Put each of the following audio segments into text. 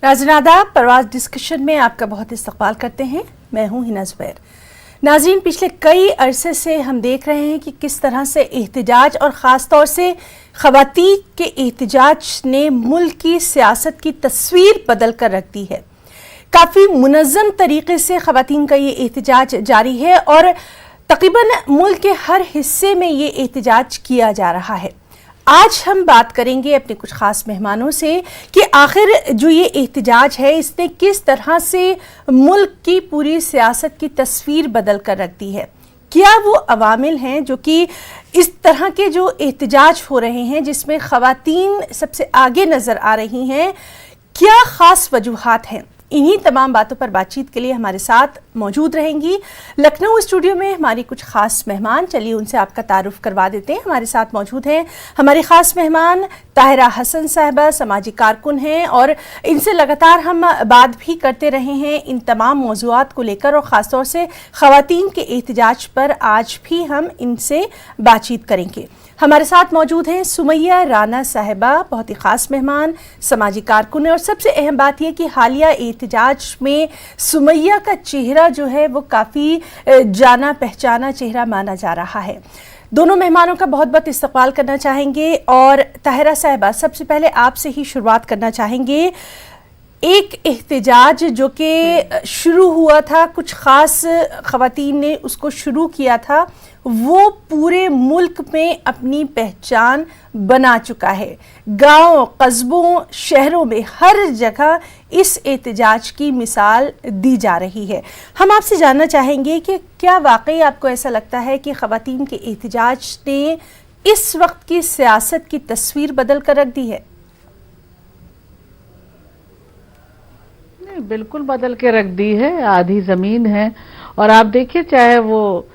नाज़रीन, परवाज़ डिस्कशन में आपका बहुत इस्तकबाल करते हैं। मैं हूं हिना ज़ुबैर। नाज़रीन, पिछले कई अरसे से हम देख रहे हैं कि किस तरह से एहतजाज और ख़ास तौर से ख़वातीन के एहतजाज ने मुल्क की सियासत की तस्वीर बदल कर रख दी है। काफ़ी मुनज़्ज़म तरीके से ख़वातीन का ये एहतजाज जारी है और तकरीबन मुल्क के हर हिस्से में ये एहतजाज किया जा रहा है। आज हम बात करेंगे अपने कुछ ख़ास मेहमानों से कि आखिर जो ये एहतजाज है इसने किस तरह से मुल्क की पूरी सियासत की तस्वीर बदल कर रख दी है। क्या वो अवामिल हैं जो कि इस तरह के जो एहतजाज हो रहे हैं जिसमें ख़वातीन सबसे आगे नज़र आ रही हैं, क्या ख़ास वजूहात हैं? इन्हीं तमाम बातों पर बातचीत के लिए हमारे साथ मौजूद रहेंगी लखनऊ स्टूडियो में हमारी कुछ खास मेहमान। चलिए उनसे आपका तारुफ करवा देते हैं। हमारे साथ मौजूद हैं हमारी खास मेहमान ताहिरा हसन साहिबा, समाजी कारकुन हैं और इनसे लगातार हम बात भी करते रहे हैं इन तमाम मौज़ूआत को लेकर और ख़ास तौर से ख़वातीन के एहतजाज पर आज भी हम इनसे बातचीत करेंगे। हमारे साथ मौजूद हैं सुमैया राना साहिबा, बहुत ही ख़ास मेहमान, समाजी कारकुन है और सबसे अहम बात यह कि हालिया एहतजाज में सुमैया का चेहरा जो है वो काफ़ी जाना पहचाना चेहरा माना जा रहा है। दोनों मेहमानों का बहुत बहुत इस्तकबाल करना चाहेंगे और ताहिरा साहिबा, सबसे पहले आपसे ही शुरुआत करना चाहेंगे। एक एहतजाज जो कि शुरू हुआ था, कुछ ख़ास ख़वातीन ने उसको शुरू किया था, वो पूरे मुल्क में अपनी पहचान बना चुका है। गांव, कस्बों, शहरों में हर जगह इस एहतजाज की मिसाल दी जा रही है। हम आपसे जानना चाहेंगे कि क्या वाकई आपको ऐसा लगता है कि ख़वातीन के एहतजाज ने इस वक्त की सियासत की तस्वीर बदल कर रख दी है? बिल्कुल बदल के रख दी है। आधी जमीन है और आप देखिए, चाहे वो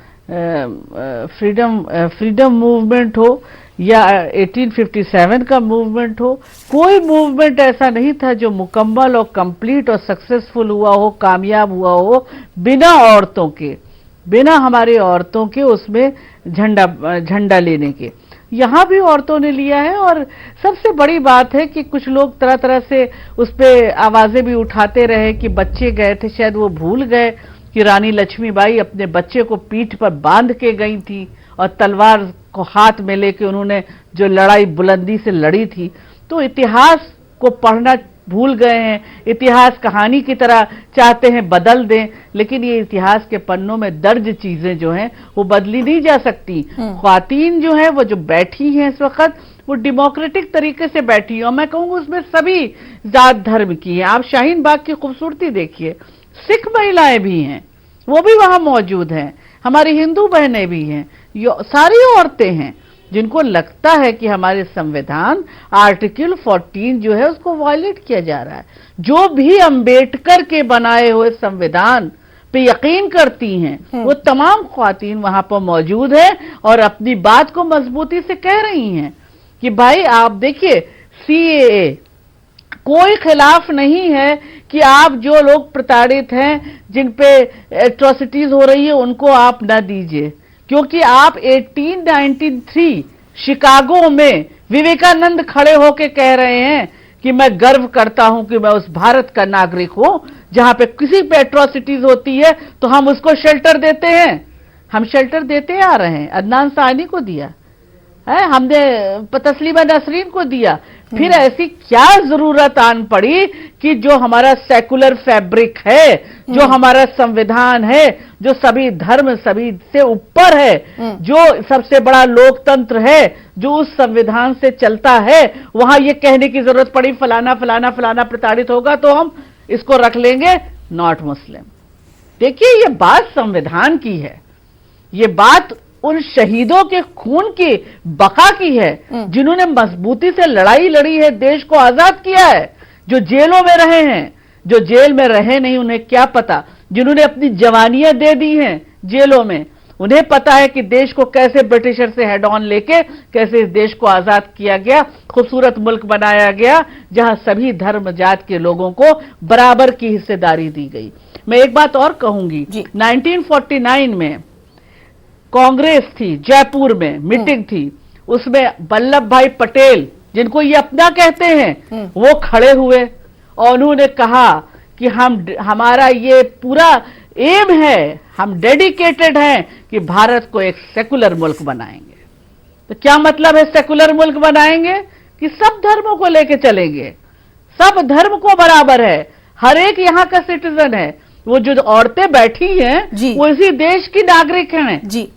फ्रीडम मूवमेंट हो या 1857 का मूवमेंट हो, कोई मूवमेंट ऐसा नहीं था जो मुकम्मल और कंप्लीट और सक्सेसफुल हुआ हो, कामयाब हुआ हो बिना औरतों के, बिना हमारी औरतों के उसमें झंडा लेने के। यहाँ भी औरतों ने लिया है और सबसे बड़ी बात है कि कुछ लोग तरह तरह से उस पर आवाजें भी उठाते रहे कि बच्चे गए थे, शायद वो भूल गए कि रानी लक्ष्मीबाई अपने बच्चे को पीठ पर बांध के गई थी और तलवार को हाथ में लेके उन्होंने जो लड़ाई बुलंदी से लड़ी थी। तो इतिहास को पढ़ना भूल गए हैं, इतिहास कहानी की तरह चाहते हैं बदल दें, लेकिन ये इतिहास के पन्नों में दर्ज चीजें जो हैं वो बदली नहीं जा सकती। ख्वातीन जो है वो जो बैठी हैं इस वक्त, वो डेमोक्रेटिक तरीके से बैठी है और मैं कहूँगा उसमें सभी जात धर्म की है। आप शाहीन बाग की खूबसूरती देखिए, सिख महिलाएं भी हैं, वो भी वहां मौजूद हैं, हमारी हिंदू बहनें भी हैं, सारी औरतें हैं जिनको लगता है कि हमारे संविधान आर्टिकल 14 जो है उसको वायलेट किया जा रहा है। जो भी अंबेडकर के बनाए हुए संविधान पे यकीन करती हैं वो तमाम ख्वातीन वहां पर मौजूद हैं और अपनी बात को मजबूती से कह रही हैं कि भाई आप देखिए, CAA कोई खिलाफ नहीं है कि आप जो लोग प्रताड़ित हैं, जिन पे एट्रोसिटीज हो रही है, उनको आप न दीजिए, क्योंकि आप 1893 शिकागो में विवेकानंद खड़े होकर कह रहे हैं कि मैं गर्व करता हूं कि मैं उस भारत का नागरिक हूं जहां पे किसी पे एट्रोसिटीज होती है तो हम उसको शेल्टर देते हैं। हम शेल्टर देते आ रहे हैं, अदनान सानी को दिया है, हमने तस्लीमा नसरीन को दिया। फिर ऐसी क्या जरूरत आन पड़ी कि जो हमारा सेकुलर फैब्रिक है, जो हमारा संविधान है, जो सभी धर्म सभी से ऊपर है, जो सबसे बड़ा लोकतंत्र है, जो उस संविधान से चलता है, वहां ये कहने की जरूरत पड़ी फलाना फलाना फलाना प्रताड़ित होगा तो हम इसको रख लेंगे नॉट मुस्लिम। देखिए, ये बात संविधान की है, ये बात उन शहीदों के खून की बका की है जिन्होंने मजबूती से लड़ाई लड़ी है, देश को आजाद किया है, जो जेलों में रहे हैं, जो जेल में रहे नहीं उन्हें क्या पता, जिन्होंने अपनी जवानियां दे दी हैं जेलों में, उन्हें पता है कि देश को कैसे ब्रिटिशर से हेड ऑन लेके कैसे इस देश को आजाद किया गया, खूबसूरत मुल्क बनाया गया जहां सभी धर्म जात के लोगों को बराबर की हिस्सेदारी दी गई। मैं एक बात और कहूंगी, 1949 में कांग्रेस थी, जयपुर में मीटिंग थी, उसमें वल्लभ भाई पटेल जिनको ये अपना कहते हैं वो खड़े हुए और उन्होंने कहा कि हमारा ये पूरा एम है, हम डेडिकेटेड हैं कि भारत को एक सेकुलर मुल्क बनाएंगे। तो क्या मतलब है सेकुलर मुल्क बनाएंगे? कि सब धर्मों को लेके चलेंगे, सब धर्म को बराबर है, हर एक यहाँ का सिटीजन है। वो जो औरतें बैठी हैं वो इसी देश की नागरिक हैं जी।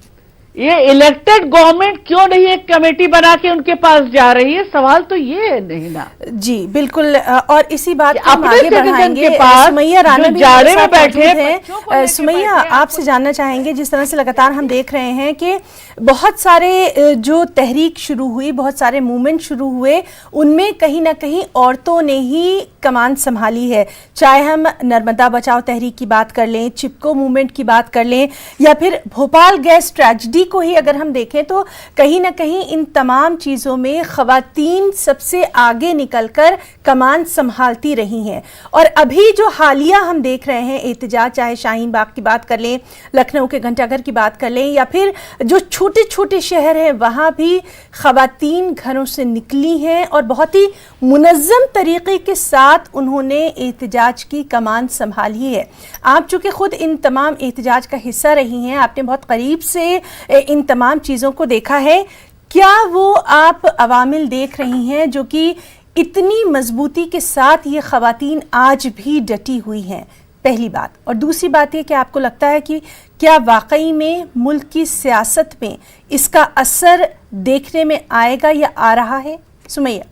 ये इलेक्टेड गवर्नमेंट क्यों नहीं एक कमेटी बना के उनके पास जा रही है? सवाल तो ये है नहीं ना। जी बिल्कुल, और इसी बात को अपने आगे बढ़ाएंगे। के पास सुमैया राणा भी जाड़े में बैठे हैं। सुमैया, आपसे जानना चाहेंगे, जिस तरह से लगातार हम देख रहे हैं कि बहुत सारे जो तहरीक शुरू हुई, बहुत सारे मूवमेंट शुरू हुए, उनमें कहीं ना कहीं औरतों ने ही कमान संभाली है। चाहे हम नर्मदा बचाओ तहरीक की बात कर लें, चिपको मूवमेंट की बात कर लें, या फिर भोपाल गैस ट्रेजेडी को ही अगर हम देखें, तो कहीं ना कहीं इन तमाम चीज़ों में ख़वातीन सबसे आगे निकलकर कमान संभालती रही हैं। और अभी जो हालिया हम देख रहे हैं एहतजाज, चाहे शाहीन बाग की बात कर लें, लखनऊ के घंटाघर की बात कर लें, या फिर जो छोटे छोटे शहर हैं वहाँ भी ख़वातीन घरों से निकली हैं और बहुत ही मुनज़्ज़म तरीके के साथ उन्होंने एहतजाज की कमान संभाली है। आप चूँकि ख़ुद इन तमाम एहतजाज का हिस्सा रही हैं, आपने बहुत करीब से इन तमाम चीज़ों को देखा है, क्या वो आप अवामिल देख रही हैं जो कि इतनी मजबूती के साथ ये ख़वातीन आज भी डटी हुई हैं? पहली बात। और दूसरी बात ये कि आपको लगता है कि क्या वाकई में मुल्क की सियासत में इसका असर देखने में आएगा या आ रहा है? सुमैया।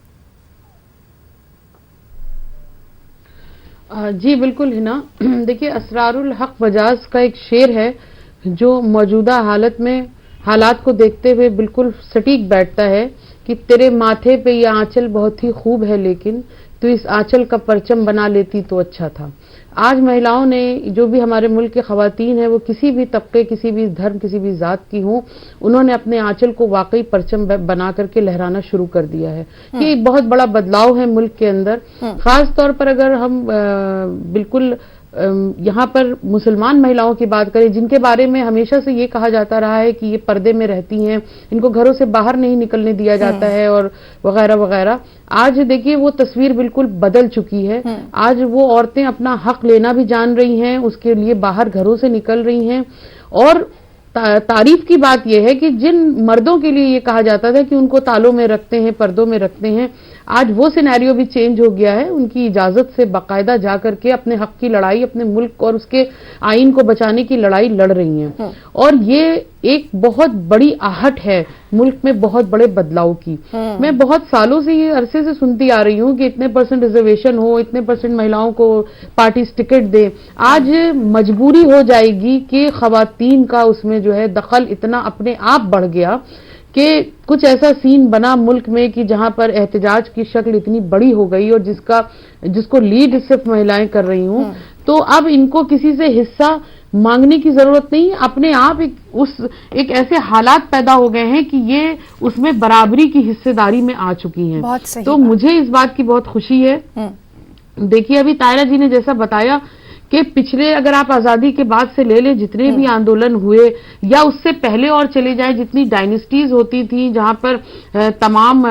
जी बिल्कुल हिना, देखिए असरारुल हक वजाज का एक शेर है जो मौजूदा हालात को देखते हुए बिल्कुल सटीक बैठता है कि तेरे माथे पे ये आंचल बहुत ही खूब है, लेकिन तू इस आंचल का परचम बना लेती तो अच्छा था। आज महिलाओं ने, जो भी हमारे मुल्क के ख़वातीन हैं, वो किसी भी तबके, किसी भी धर्म, किसी भी ज़ात की हों, उन्होंने अपने आंचल को वाकई परचम बना करके लहराना शुरू कर दिया है। ये एक बहुत बड़ा बदलाव है मुल्क के अंदर। ख़ास तौर पर अगर हम बिल्कुल यहाँ पर मुसलमान महिलाओं की बात करें, जिनके बारे में हमेशा से ये कहा जाता रहा है कि ये पर्दे में रहती हैं, इनको घरों से बाहर नहीं निकलने दिया जाता है और वगैरह वगैरह, आज देखिए वो तस्वीर बिल्कुल बदल चुकी है। आज वो औरतें अपना हक लेना भी जान रही हैं, उसके लिए बाहर घरों से निकल रही हैं। और तारीफ की बात यह है कि जिन मर्दों के लिए ये कहा जाता था कि उनको तालों में रखते हैं, पर्दों में रखते हैं, आज वो सिनेरियो भी चेंज हो गया है। उनकी इजाजत से बाकायदा जा करके अपने हक की लड़ाई, अपने मुल्क और उसके आइन को बचाने की लड़ाई लड़ रही हैं। और ये एक बहुत बड़ी आहट है मुल्क में बहुत बड़े बदलाव की। मैं बहुत सालों से, ये अरसे से सुनती आ रही हूं कि इतने % रिजर्वेशन हो, इतने % महिलाओं को पार्टी टिकट दे। आज मजबूरी हो जाएगी कि खवातीन का उसमें जो है दखल इतना अपने आप बढ़ गया कि कुछ ऐसा सीन बना मुल्क में कि जहां पर एहतजाज की शक्ल इतनी बड़ी हो गई और जिसको लीड सिर्फ महिलाएं कर रही हूं, तो अब इनको किसी से हिस्सा मांगने की जरूरत नहीं। अपने आप एक ऐसे हालात पैदा हो गए हैं कि ये उसमें बराबरी की हिस्सेदारी में आ चुकी हैं। तो मुझे इस बात की बहुत खुशी है। देखिए, अभी तायरा जी ने जैसा बताया कि पिछले, अगर आप आजादी के बाद से ले लें, जितने भी आंदोलन हुए या उससे पहले और चले जाए, जितनी डायनेस्टीज होती थी जहां पर तमाम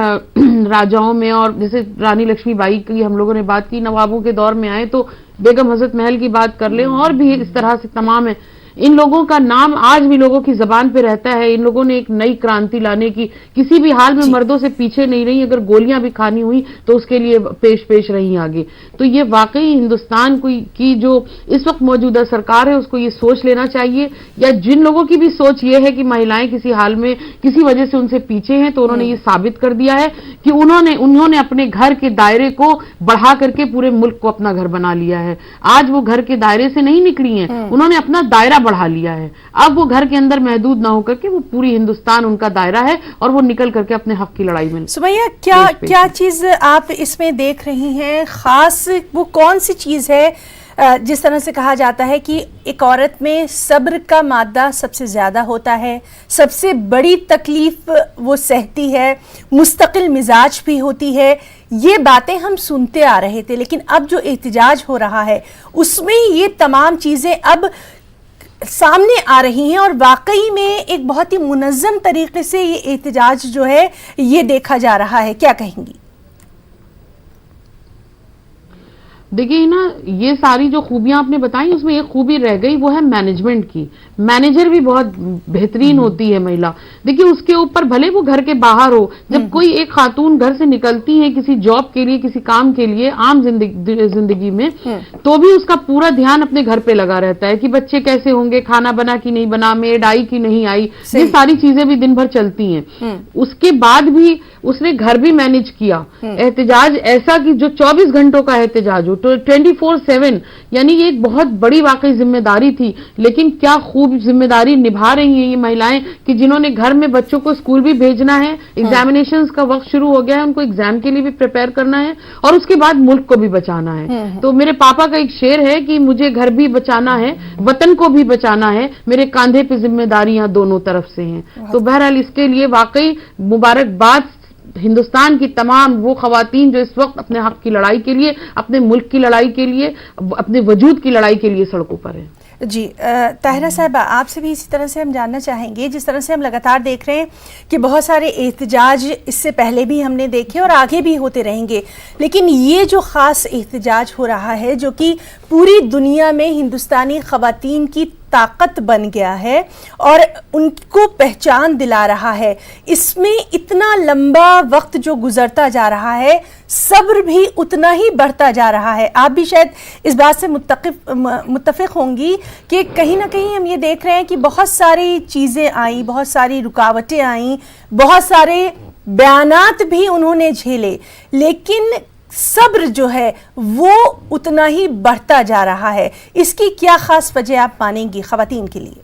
राजाओं में, और जैसे रानी लक्ष्मीबाई की हम लोगों ने बात की, नवाबों के दौर में आए तो बेगम हजरत महल की बात कर लें, और भी इस तरह से तमाम है। इन लोगों का नाम आज भी लोगों की जबान पे रहता है। इन लोगों ने एक नई क्रांति लाने की किसी भी हाल में मर्दों से पीछे नहीं रही। अगर गोलियां भी खानी हुई तो उसके लिए पेश रही आगे। तो ये वाकई हिंदुस्तान की जो इस वक्त मौजूदा सरकार है उसको ये सोच लेना चाहिए, या जिन लोगों की भी सोच ये है कि महिलाएं किसी हाल में किसी वजह से उनसे पीछे हैं, तो उन्होंने ये साबित कर दिया है कि उन्होंने अपने घर के दायरे को बढ़ा करके पूरे मुल्क को अपना घर बना लिया है। आज वो घर के दायरे से नहीं निकली हैं, उन्होंने अपना दायरा बढ़ा लिया है। अब वो घर के अंदर महदूद ना होकर के वो पूरी हिंदुस्तान उनका दायरा है और वो निकल करके अपने हक की लड़ाई में। सुमैया, क्या चीज आप इसमें देख रही हैं? खास वो कौन सी चीज है? जिस तरह से कहा जाता है कि एक औरत में सब्र का मादा सबसे ज़्यादा होता है, सबसे बड़ी तकलीफ वो सहती है, मुस्तकिल मिजाज भी होती है। ये बातें हम सुनते आ रहे थे, लेकिन अब जो एहतजाज हो रहा है उसमें ये तमाम चीज़ें अब सामने आ रही हैं और वाकई में एक बहुत ही मुनज़्ज़म तरीके से ये एहतजाज जो है ये देखा जा रहा है। क्या कहेंगी? देखिए ना, ये सारी जो खूबियां आपने बताई उसमें एक खूबी रह गई, वो है मैनेजमेंट की। मैनेजर भी बहुत बेहतरीन होती है महिला। देखिए उसके ऊपर भले वो घर के बाहर हो, जब कोई एक खातून घर से निकलती है किसी जॉब के लिए, किसी काम के लिए, आम जिंदगी में, तो भी उसका पूरा ध्यान अपने घर पे लगा रहता है कि बच्चे कैसे होंगे, खाना बना कि नहीं बना, मेड आई कि नहीं आई, ये सारी चीजें भी दिन भर चलती हैं। उसके बाद भी उसने घर भी मैनेज किया। एहतजाज ऐसा कि जो 24 घंटों का एहतजाज हो, तो 24/7, यानी ये एक बहुत बड़ी वाकई जिम्मेदारी थी। लेकिन क्या खूब जिम्मेदारी निभा रही हैं ये महिलाएं कि जिन्होंने घर में बच्चों को स्कूल भी भेजना है, एग्जामिनेशंस का वक्त शुरू हो गया है, उनको एग्जाम के लिए भी प्रिपेयर करना है और उसके बाद मुल्क को भी बचाना है। तो मेरे पापा का एक शेर है कि मुझे घर भी बचाना है, वतन को भी बचाना है, मेरे कांधे पे जिम्मेदारियां दोनों तरफ से हैं। तो बहरहाल इसके लिए वाकई मुबारकबाद हिंदुस्तान की तमाम वो खवातीन जो इस वक्त अपने हक की लड़ाई के लिए, अपने मुल्क की लड़ाई के लिए, अपने वजूद की लड़ाई के लिए सड़कों पर है। जी ताहिरा साहब, आपसे भी इसी तरह से हम जानना चाहेंगे, जिस तरह से हम लगातार देख रहे हैं कि बहुत सारे एहतजाज इससे पहले भी हमने देखे और आगे भी होते रहेंगे, लेकिन ये जो ख़ास एहतजाज हो रहा है जो कि पूरी दुनिया में हिंदुस्तानी ख़वातीन की ताकत बन गया है और उनको पहचान दिला रहा है, इसमें इतना लंबा वक्त जो गुजरता जा रहा है, सब्र भी उतना ही बढ़ता जा रहा है। आप भी शायद इस बात से मुत्तफिक होंगी कि कहीं ना कहीं हम ये देख रहे हैं कि बहुत सारी चीज़ें आई, बहुत सारी रुकावटें आई, बहुत सारे बयानात भी उन्होंने झेले, लेकिन सब्र जो है वो उतना ही बढ़ता जा रहा है। इसकी क्या खास वजह आप मानेंगी खवातीन के लिए?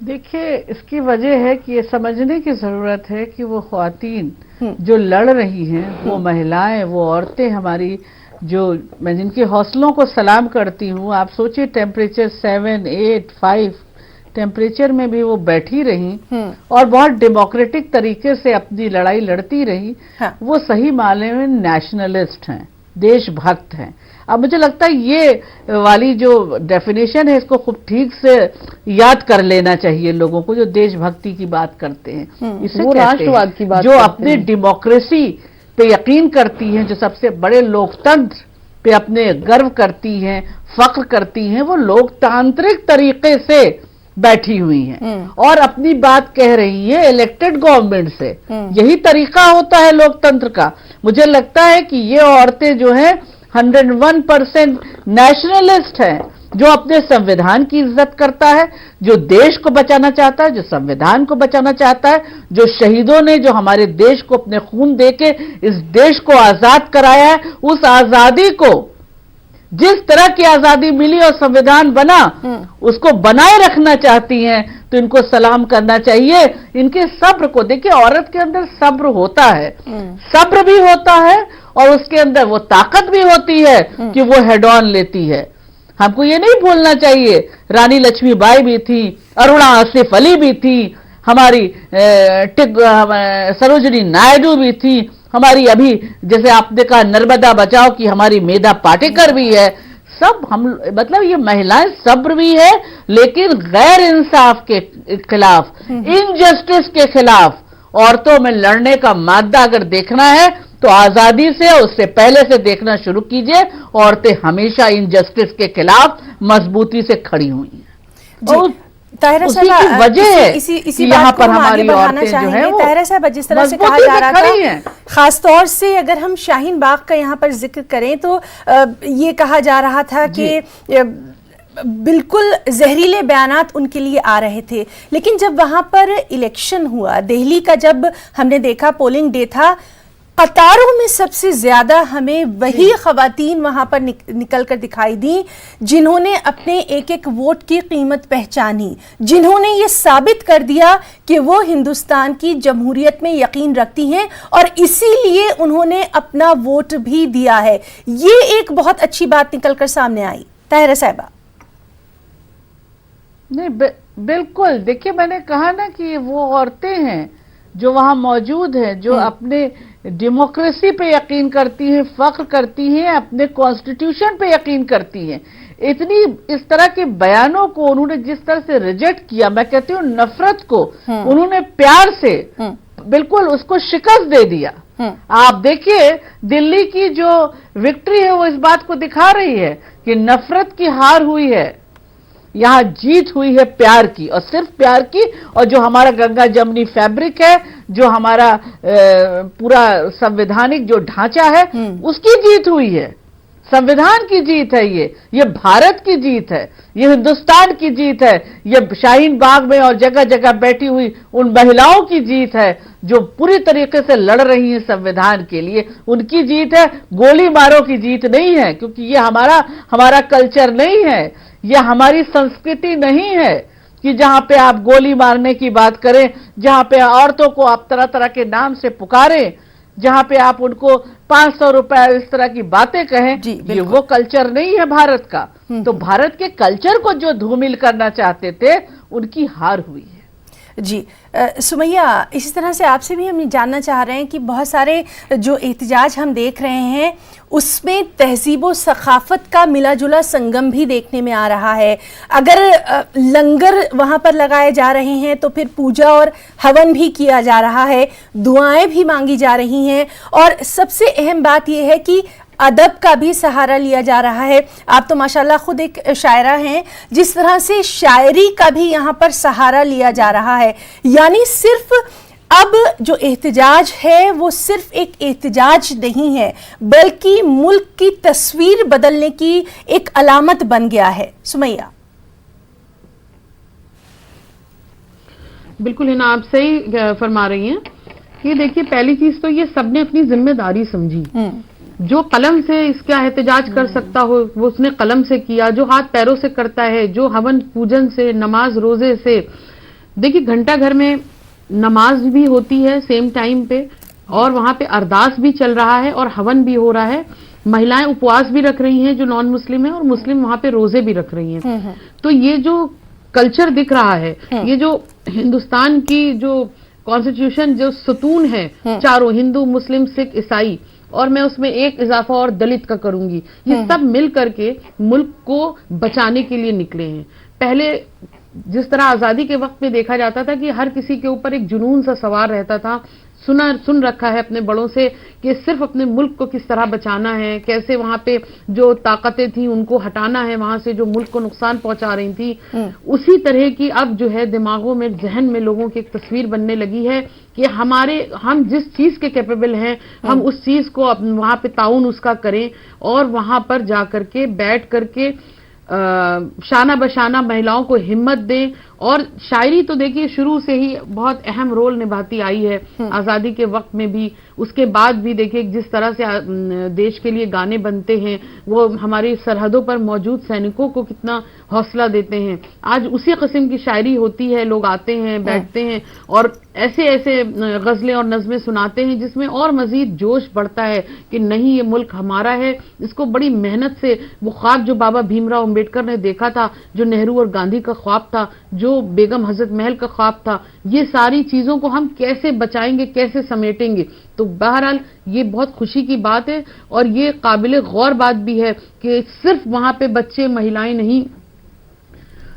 देखिए, इसकी वजह है कि ये समझने की जरूरत है कि वो खवातीन जो लड़ रही हैं, वो महिलाएं, वो औरतें हमारी, जो मैं जिनके हौसलों को सलाम करती हूँ। आप सोचिए, टेम्परेचर 7, 8, 5 टेम्परेचर में भी वो बैठी रही और बहुत डेमोक्रेटिक तरीके से अपनी लड़ाई लड़ती रही। हाँ। वो सही मायने में नेशनलिस्ट हैं, देशभक्त हैं। अब मुझे लगता है ये वाली जो डेफिनेशन है, इसको खूब ठीक से याद कर लेना चाहिए लोगों को, जो देशभक्ति की बात करते हैं। इसे वो राष्ट्रवाद की बात जो अपने डेमोक्रेसी पे यकीन करती हैं, जो सबसे बड़े लोकतंत्र पे अपने गर्व करती हैं, फख्र करती हैं, वो लोकतांत्रिक तरीके से बैठी हुई हैं और अपनी बात कह रही है इलेक्टेड गवर्नमेंट से। यही तरीका होता है लोकतंत्र का। मुझे लगता है कि ये औरतें जो हैं 101% नेशनलिस्ट हैं, जो अपने संविधान की इज्जत करता है, जो देश को बचाना चाहता है, जो संविधान को बचाना चाहता है, जो शहीदों ने जो हमारे देश को अपने खून देके इस देश को आजाद कराया है, उस आजादी को, जिस तरह की आजादी मिली और संविधान बना, उसको बनाए रखना चाहती हैं। तो इनको सलाम करना चाहिए, इनके सब्र को। देखिए, औरत के अंदर सब्र होता है, सब्र भी होता है और उसके अंदर वो ताकत भी होती है कि वो हेड ऑन लेती है। हमको ये नहीं भूलना चाहिए, रानी लक्ष्मीबाई भी थी, अरुणा आसिफ अली भी थी, हमारी सरोजिनी नायडू भी थी, हमारी अभी जैसे आपने कहा नर्मदा बचाओ की हमारी मेधा पाटेकर भी है। सब हम, मतलब ये महिलाएं सब्र भी है, लेकिन गैर इंसाफ के खिलाफ, इनजस्टिस के खिलाफ औरतों में लड़ने का मादा अगर देखना है तो आजादी से, उससे पहले से देखना शुरू कीजिए। औरतें हमेशा इनजस्टिस के खिलाफ मजबूती से खड़ी हुई हैं और ताहिरा उसी साहब, की वजह है इसी यहाँ पर हम हमारी आगे बढ़ाना औरतें जो है वो ताहिरा साहब, जिस तरह से कहा जा रहा था, खास तौर से अगर हम शाहीन बाग का यहाँ पर जिक्र करें तो ये कहा जा रहा था कि बिल्कुल जहरीले बयानात उनके लिए आ रहे थे, लेकिन जब वहां पर इलेक्शन हुआ, दिल्ली का जब हमने देखा पोलिंग डे था, कतारों में सबसे ज्यादा हमें वही खवातीन वहां पर निकल कर दिखाई दी जिन्होंने अपने एक एक वोट की कीमत पहचानी, जिन्होंने ये साबित कर दिया कि वो हिंदुस्तान की जमहूरियत में यकीन रखती हैं और इसीलिए उन्होंने अपना वोट भी दिया है। ये एक बहुत अच्छी बात निकल कर सामने आई। ताहिरा साहिबा, नहीं, बिल्कुल। देखिए, मैंने कहा ना कि वो औरतें हैं जो वहां मौजूद हैं, जो अपने डेमोक्रेसी पे यकीन करती हैं, फख्र करती हैं, अपने कॉन्स्टिट्यूशन पे यकीन करती हैं। इतनी इस तरह के बयानों को उन्होंने जिस तरह से रिजेक्ट किया, मैं कहती हूँ नफरत को उन्होंने प्यार से बिल्कुल उसको शिकस्त दे दिया। आप देखिए दिल्ली की जो विक्ट्री है वो इस बात को दिखा रही है कि नफरत की हार हुई है, यहां जीत हुई है प्यार की, और सिर्फ प्यार की। और जो हमारा गंगा जमनी फैब्रिक है, जो हमारा पूरा संवैधानिक जो ढांचा है, उसकी जीत हुई है। संविधान की जीत है, ये भारत की जीत है, ये हिंदुस्तान की जीत है, ये शाहीन बाग में और जगह जगह बैठी हुई उन महिलाओं की जीत है जो पूरी तरीके से लड़ रही हैं संविधान के लिए, उनकी जीत है। गोली मारो की जीत नहीं है, क्योंकि ये हमारा कल्चर नहीं है, ये हमारी संस्कृति नहीं है कि जहां पे आप गोली मारने की बात करें, जहां पे औरतों को आप तरह तरह के नाम से पुकारें, जहां पे आप उनको 500 रुपए इस तरह की बातें कहें, ये वो कल्चर नहीं है भारत का। तो भारत के कल्चर को जो धूमिल करना चाहते थे, उनकी हार हुई है। जी सुमैया, इसी तरह से आपसे भी हम ये जानना चाह रहे हैं कि बहुत सारे जो एहतजाज हम देख रहे हैं उसमें तहजीब व सखाफत का मिला जुला संगम भी देखने में आ रहा है। अगर लंगर वहाँ पर लगाए जा रहे हैं तो फिर पूजा और हवन भी किया जा रहा है, दुआएं भी मांगी जा रही हैं, और सबसे अहम बात यह है कि अदब का भी सहारा लिया जा रहा है। आप तो माशाल्लाह खुद एक शायरा हैं, जिस तरह से शायरी का भी यहाँ पर सहारा लिया जा रहा है। यानी सिर्फ अब जो एहतजाज है वो सिर्फ एक एहतजाज नहीं है, बल्कि मुल्क की तस्वीर बदलने की एक अलामत बन गया है। सुमैया। बिल्कुल हिना, आप सही फरमा रही हैं। ये देखिए, पहली चीज तो ये सबने अपनी जिम्मेदारी समझी। जो कलम से इसका एहतजाज कर सकता हो वो उसने कलम से किया, जो हाथ पैरों से करता है, जो हवन पूजन से, नमाज रोजे से। देखिए, घंटा घर में नमाज भी होती है सेम टाइम पे, और वहां पे अरदास भी चल रहा है और हवन भी हो रहा है। महिलाएं उपवास भी रख रही हैं जो नॉन मुस्लिम है, और मुस्लिम वहां पे रोजे भी रख रही हैं। तो ये जो कल्चर दिख रहा है, ये जो हिंदुस्तान की जो कॉन्स्टिट्यूशन जो सतून है, चारों हिंदू मुस्लिम सिख ईसाई, और मैं उसमें एक इजाफा और दलित का करूंगी, ये सब मिल करके मुल्क को बचाने के लिए निकले हैं। पहले जिस तरह आजादी के वक्त में देखा जाता था कि हर किसी के ऊपर एक जुनून सा सवार रहता था, सुन रखा है अपने बड़ों से कि सिर्फ अपने मुल्क को किस तरह बचाना है, कैसे वहां पे जो ताकतें थी उनको हटाना है वहां से जो मुल्क को नुकसान पहुंचा रही थी। उसी तरह की अब जो है दिमागों में, जहन में लोगों की एक तस्वीर बनने लगी है कि हम जिस चीज के कैपेबल हैं, हम उस चीज को वहां पे ताउन उसका करें, और वहां पर जाकर के बैठ करके शाना बशाना महिलाओं को हिम्मत दें। और शायरी तो देखिए शुरू से ही बहुत अहम रोल निभाती आई है, आजादी के वक्त में भी, उसके बाद भी देखिए जिस तरह से देश के लिए गाने बनते हैं, वो हमारी सरहदों पर मौजूद सैनिकों को कितना हौसला देते हैं। आज उसी किस्म की शायरी होती है, लोग आते हैं, बैठते हैं और ऐसे ऐसे गजलें और नज़में सुनाते हैं जिसमें और मजीद जोश बढ़ता है कि नहीं, ये मुल्क हमारा है। इसको बड़ी मेहनत से, वो ख्वाब जो बाबा भीमराव अंबेडकर ने देखा था, जो नेहरू और गांधी का ख्वाब था, जो बेगम हजरत महल का ख्वाब था, ये सारी चीजों को हम कैसे बचाएंगे, कैसे समेटेंगे। तो बहरहाल ये बहुत खुशी की बात है, और ये काबिल गौर बात भी है कि सिर्फ वहां पे बच्चे महिलाएं नहीं,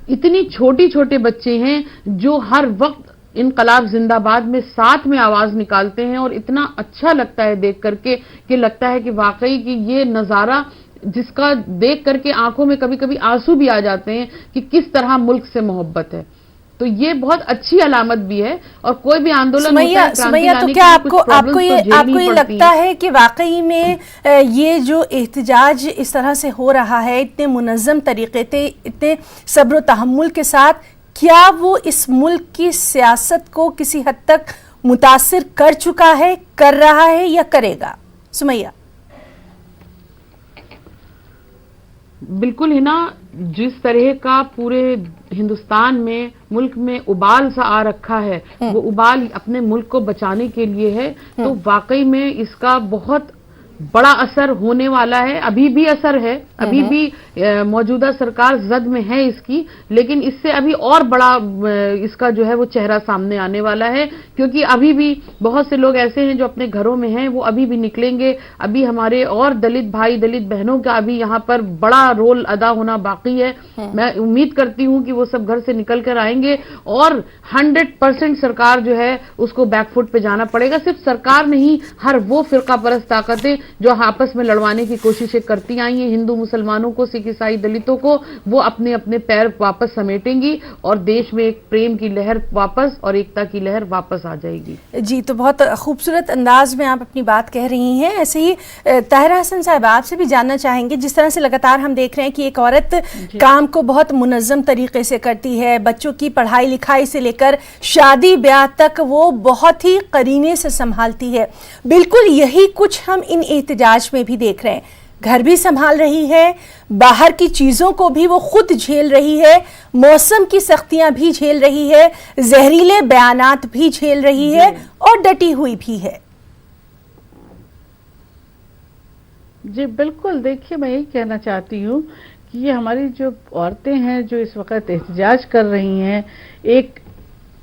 इतनी छोटी छोटे बच्चे हैं जो हर वक्त इनकलाब जिंदाबाद में साथ में आवाज निकालते हैं, और इतना अच्छा लगता है देख करके कि लगता है कि वाकई कि ये नजारा जिसका देख करके आंखों में कभी कभी आंसू भी आ जाते हैं कि किस तरह मुल्क से मोहब्बत है। तो ये बहुत अच्छी अलामत भी है, और कोई भी आंदोलन सुमैया, तो क्या आपको ये लगता है कि वाकई में ये जो एहतजाज इस तरह से हो रहा है, इतने मुनज़्ज़म तरीके से, इतने सब्र तहम्मुल के साथ, क्या वो इस मुल्क की सियासत को किसी हद तक मुतासिर कर चुका है, कर रहा है, या करेगा? सुमैया। बिल्कुल हिना, जिस तरह का पूरे हिंदुस्तान में, मुल्क में उबाल सा आ रखा है, वो उबाल अपने मुल्क को बचाने के लिए है। तो वाकई में इसका बहुत बड़ा असर होने वाला है। अभी भी असर है, अभी भी मौजूदा सरकार जद में है इसकी, लेकिन इससे अभी और बड़ा इसका जो है वो चेहरा सामने आने वाला है, क्योंकि अभी भी बहुत से लोग ऐसे हैं जो अपने घरों में हैं, वो अभी भी निकलेंगे। अभी हमारे और दलित भाई दलित बहनों का अभी यहाँ पर बड़ा रोल अदा होना बाकी है। मैं उम्मीद करती हूँ कि वो सब घर से निकल कर आएंगे और 100% सरकार जो है उसको बैकफुट पे जाना पड़ेगा। सिर्फ सरकार नहीं, हर वो फिरका परस्त ताकतें जो आपस में लड़वाने की कोशिशें करती आई हैं, हिंदू मुसलमानों को, सिख ईसाई दलितों को, वो अपने अपने पैर वापस समेटेंगी और देश में एक प्रेम की लहर वापस और एकता की लहर वापस आ जाएगी। जी, तो बहुत खूबसूरत अंदाज में आप अपनी बात कह रही हैं। ऐसे ही ताहिरा हसन साहब, आपसे भी जानना चाहेंगे, जिस तरह से लगातार हम देख रहे हैं कि एक औरत काम को बहुत मुनज़्ज़म तरीके से करती है, बच्चों की पढ़ाई लिखाई से लेकर शादी ब्याह तक वो बहुत ही करीने से संभालती है। बिल्कुल यही कुछ हम इन एहतजाज में भी देख रहे हैं। घर भी संभाल रही है, बाहर की चीज़ों को भी वो खुद झेल रही है, मौसम की सख्तियां भी झेल रही है, जहरीले बयानात भी झेल रही है और डटी हुई भी है। जी बिल्कुल, देखिए मैं यही कहना चाहती हूँ कि ये हमारी जो औरतें हैं जो इस वक्त एहतजाज कर रही हैं, एक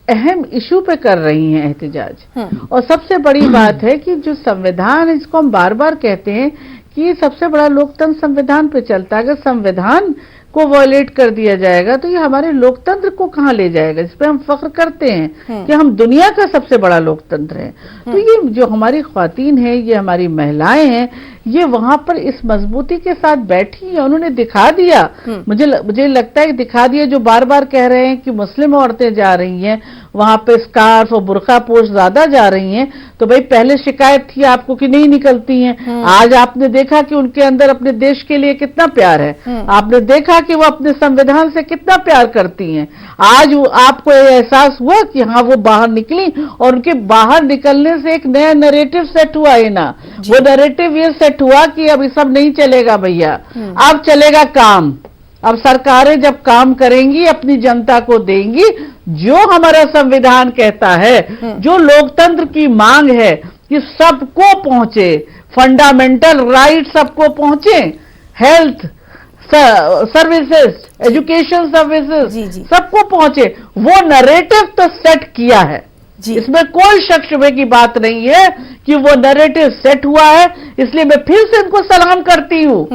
अहम इशू पे कर रही हैं एहतजाज। और सबसे बड़ी बात है कि जो संविधान, इसको हम बार बार कहते हैं कि सबसे बड़ा लोकतंत्र संविधान पे चलता है। अगर संविधान को वॉयलेट कर दिया जाएगा तो ये हमारे लोकतंत्र को कहाँ ले जाएगा, जिस पे हम फख्र करते हैं कि हम दुनिया का सबसे बड़ा लोकतंत्र है। तो ये जो हमारी ख्वातीन है, ये हमारी महिलाएं हैं, ये वहां पर इस मजबूती के साथ बैठी है। उन्होंने दिखा दिया, मुझे लगता है कि दिखा दिया। जो बार बार कह रहे हैं कि मुस्लिम औरतें जा रही हैं वहां पे स्कार्फ और बुर्का पोश ज्यादा जा रही हैं, तो भाई पहले शिकायत थी आपको कि नहीं निकलती हैं। आज आपने देखा कि उनके अंदर अपने देश के लिए कितना प्यार है, आपने देखा कि वो अपने संविधान से कितना प्यार करती हैं। आज आपको एहसास हुआ कि हाँ वो बाहर निकली और उनके बाहर निकलने से एक नया नैरेटिव सेट हुआ है ना। वो नैरेटिव ये सेट हुआ कि अब ये सब नहीं चलेगा भैया, अब चलेगा काम। अब सरकारें जब काम करेंगी अपनी जनता को देंगी जो हमारा संविधान कहता है, जो लोकतंत्र की मांग है कि सबको पहुंचे, फंडामेंटल राइट सबको पहुंचे, हेल्थ सर्विसेज, एजुकेशन सर्विसेज सबको पहुंचे, वो नैरेटिव तो सेट किया है। इसमें कोई शक शुबे की बात नहीं है कि वो नैरेटिव सेट हुआ है। इसलिए मैं फिर से इनको सलाम करती हूँ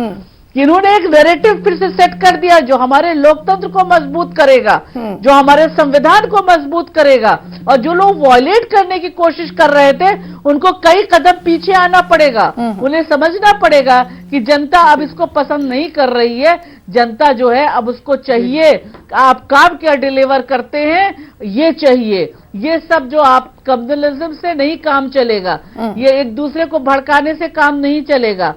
कि इन्होंने एक नैरेटिव फिर से सेट कर दिया जो हमारे लोकतंत्र को मजबूत करेगा, जो हमारे संविधान को मजबूत करेगा। और जो लोग वॉयलेट करने की कोशिश कर रहे थे उनको कई कदम पीछे आना पड़ेगा। उन्हें समझना पड़ेगा कि जनता अब इसको पसंद नहीं कर रही है। जनता जो है अब उसको चाहिए आप काम क्या डिलीवर करते हैं, ये चाहिए। ये सब जो आप कम्युनलिज्म से नहीं काम चलेगा, ये एक दूसरे को भड़काने से काम नहीं चलेगा।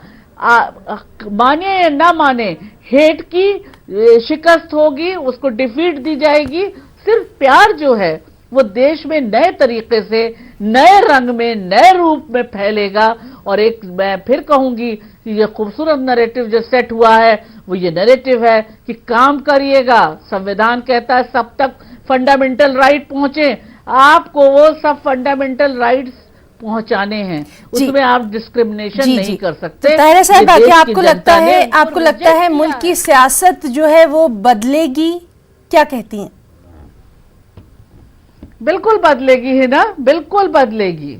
माने या ना माने, हेट की शिकस्त होगी, उसको डिफीट दी जाएगी। सिर्फ प्यार जो है वो देश में नए तरीके से, नए रंग में, नए रूप में फैलेगा। और एक मैं फिर कहूंगी कि ये खूबसूरत नैरेटिव जो सेट हुआ है वो ये नैरेटिव है कि काम करिएगा। संविधान कहता है सब तक फंडामेंटल राइट पहुंचे, आपको वो सब फंडामेंटल राइट्स पहुंचाने हैं, उसमें आप डिस्क्रिमिनेशन नहीं कर सकते। ताहिरा साहब, क्या आपको लगता है मुल्क की सियासत जो है वो बदलेगी? क्या कहती हैं? बिल्कुल बदलेगी है ना, बिल्कुल बदलेगी।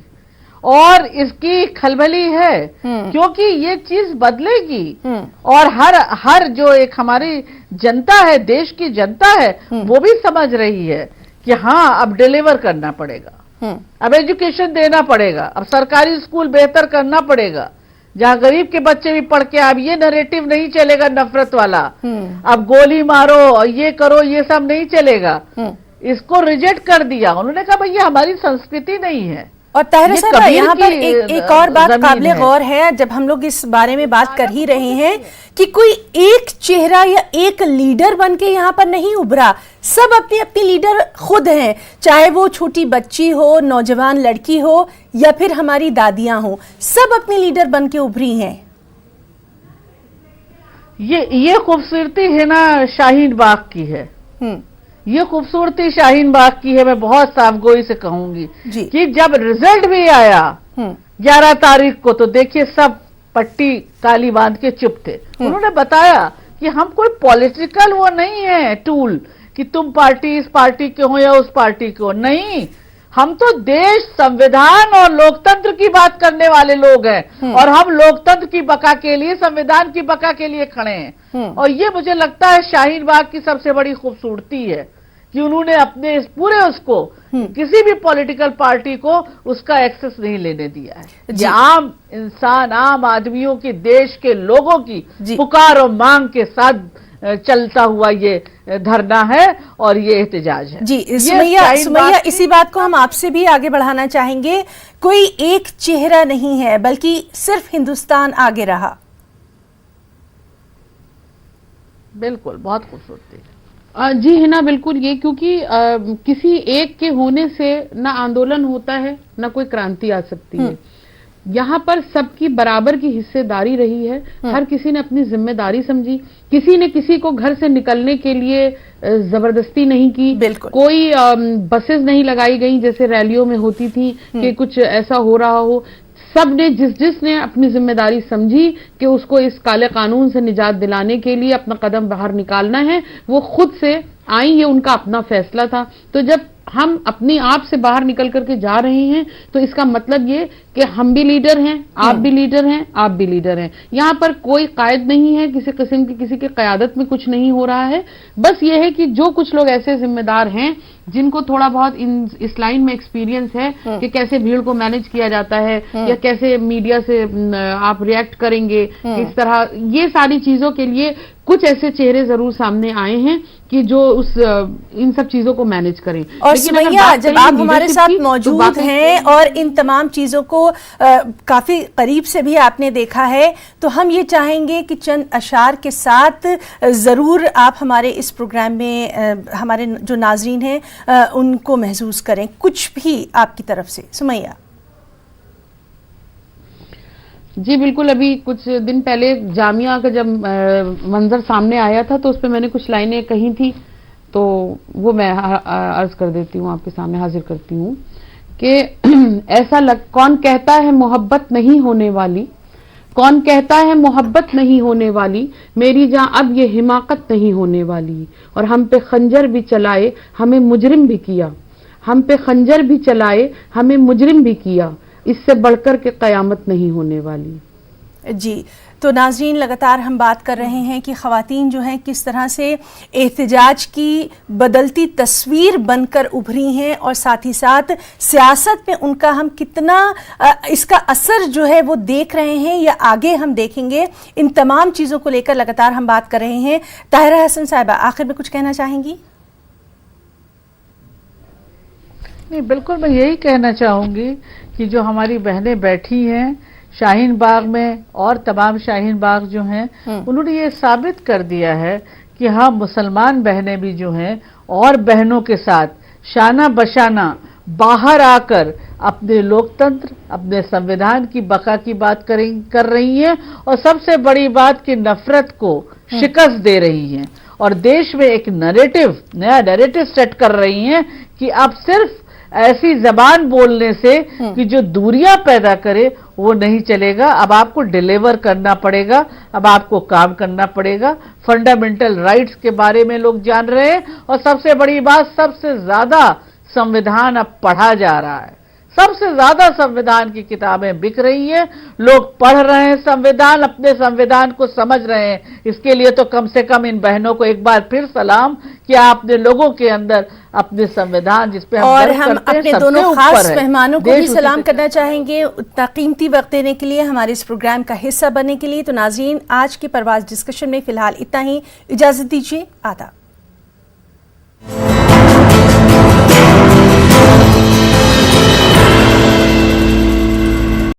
और इसकी खलबली है क्योंकि ये चीज बदलेगी। और हर जो एक हमारी जनता है, देश की जनता है, वो भी समझ रही है कि हाँ अब डिलीवर करना पड़ेगा, अब एजुकेशन देना पड़ेगा, अब सरकारी स्कूल बेहतर करना पड़ेगा, जहां गरीब के बच्चे भी पढ़ के। अब ये नैरेटिव नहीं चलेगा नफरत वाला, अब गोली मारो, ये करो, ये सब नहीं चलेगा। इसको रिजेक्ट कर दिया उन्होंने, कहा भैया हमारी संस्कृति नहीं है। और ताहिरा साहब, यहाँ पर एक और बात काबिले गौर है, जब हम लोग इस बारे में बात कर ही रहे हैं कि कोई एक चेहरा या एक लीडर बन के यहाँ पर नहीं उभरा। सब अपनी अपनी लीडर खुद हैं, चाहे वो छोटी बच्ची हो, नौजवान लड़की हो या फिर हमारी दादियां हो, सब अपनी लीडर बन के उभरी हैं। ये खूबसूरती है ना शाहीन बाग की है। ये खूबसूरती शाहीन बाग की है। मैं बहुत साफगोई से कहूंगी कि जब रिजल्ट भी आया 11 तारीख को, तो देखिए सब पट्टी काली बांध के चुप थे। उन्होंने बताया कि हम कोई पॉलिटिकल वो नहीं है टूल कि तुम पार्टी इस पार्टी के हो या उस पार्टी के हो, नहीं, हम तो देश, संविधान और लोकतंत्र की बात करने वाले लोग हैं और हम लोकतंत्र की बका के लिए, संविधान की बका के लिए खड़े हैं। और ये मुझे लगता है शाहीन बाग की सबसे बड़ी खूबसूरती है कि उन्होंने अपने इस पूरे उसको किसी भी पॉलिटिकल पार्टी को उसका एक्सेस नहीं लेने दिया है। ये आम इंसान, आम आदमियों की, देश के लोगों की पुकार और मांग के साथ चलता हुआ ये धरना है और ये एहतजाज है। जी सुमैया, इसी बात को हम आपसे भी आगे बढ़ाना चाहेंगे। कोई एक चेहरा नहीं है बल्कि सिर्फ हिंदुस्तान आगे रहा। बिल्कुल, बहुत खूबसूरती। जी हिना, बिल्कुल ये, क्योंकि किसी एक के होने से ना आंदोलन होता है ना कोई क्रांति आ सकती है। यहाँ पर सबकी बराबर की हिस्सेदारी रही है, हर किसी ने अपनी जिम्मेदारी समझी, किसी ने किसी को घर से निकलने के लिए जबरदस्ती नहीं की, कोई बसेस नहीं लगाई गई जैसे रैलियों में होती थी कि कुछ ऐसा हो रहा हो। सब ने जिसने अपनी जिम्मेदारी समझी कि उसको इस काले कानून से निजात दिलाने के लिए अपना कदम बाहर निकालना है, वो खुद से आई, ये उनका अपना फैसला था। तो जब हम अपने आप से बाहर निकल करके जा रहे हैं तो इसका मतलब ये कि हम भी लीडर हैं, आप भी लीडर हैं, आप भी लीडर हैं। यहाँ पर कोई कायद नहीं है, किसी किस्म की किसी की क़यादत में कुछ नहीं हो रहा है। बस ये है कि जो कुछ लोग ऐसे जिम्मेदार हैं जिनको थोड़ा बहुत इस लाइन में एक्सपीरियंस है कि कैसे भीड़ को मैनेज किया जाता है या कैसे मीडिया से आप रिएक्ट करेंगे, इस तरह, ये सारी चीजों के लिए कुछ ऐसे चेहरे जरूर सामने आए हैं कि जो इन सब चीजों को मैनेज करें। और सुमैया, जब आप हमारे साथ मौजूद हैं और इन तमाम चीजों को काफी करीब से भी आपने देखा है, तो हम ये चाहेंगे कि चंद अशार के साथ जरूर आप हमारे इस प्रोग्राम में हमारे जो नाजरीन हैं उनको महसूस करें, कुछ भी आपकी तरफ से। सुमैया जी बिल्कुल, अभी कुछ दिन पहले जामिया का जब मंजर सामने आया था तो उस पर मैंने कुछ लाइनें कही थी, तो वो मैं अर्ज कर देती हूँ, आपके सामने हाजिर करती हूँ कि कौन कहता है मोहब्बत नहीं होने वाली, कौन कहता है मोहब्बत नहीं होने वाली, मेरी जान अब ये हिमाकत नहीं होने वाली। और हम पे खंजर भी चलाए हमें मुजरिम भी किया, हम पे खंजर भी चलाए हमें मुजरिम भी किया, इससे बढ़कर के कयामत नहीं होने वाली। जी, तो नाज़रीन, लगातार हम बात कर रहे हैं कि ख़वातीन जो हैं किस तरह से एहतजाज की बदलती तस्वीर बनकर उभरी हैं और साथ ही साथ सियासत में उनका हम कितना इसका असर जो है वो देख रहे हैं या आगे हम देखेंगे। इन तमाम चीज़ों को लेकर लगातार हम बात कर रहे हैं। ताहिरा हसन साहिबा, आखिर में कुछ कहना चाहेंगी? नहीं, बिल्कुल, मैं यही कहना चाहूँगी कि जो हमारी बहनें बैठी हैं शाहीन बाग में और तमाम शाहीन बाग जो हैं, उन्होंने ये साबित कर दिया है कि हाँ, मुसलमान बहनें भी जो हैं और बहनों के साथ शाना बशाना बाहर आकर अपने लोकतंत्र, अपने संविधान की बका की बात कर रही हैं और सबसे बड़ी बात कि नफरत को शिकस्त दे रही हैं और देश में एक नया नैरेटिव सेट कर रही हैं कि अब सिर्फ ऐसी जबान बोलने से कि जो दूरियां पैदा करे वो नहीं चलेगा। अब आपको डिलीवर करना पड़ेगा, अब आपको काम करना पड़ेगा। फंडामेंटल राइट्स के बारे में लोग जान रहे हैं और सबसे बड़ी बात, सबसे ज्यादा संविधान अब पढ़ा जा रहा है, सबसे ज्यादा संविधान की किताबें बिक रही हैं, लोग पढ़ रहे हैं संविधान, अपने संविधान को समझ रहे हैं। इसके लिए तो कम से कम इन बहनों को एक बार फिर सलाम कि आपने लोगों के अंदर अपने संविधान, जिस पे हम अपने दोनों खास मेहमानों को भी सलाम करना चाहेंगे उतना कीमती वक्त देने के लिए, हमारे इस प्रोग्राम का हिस्सा बनने के लिए। तो नाज़रीन, आज की परवाज़ डिस्कशन में फिलहाल इतना ही। इजाजत दीजिए, आदाब।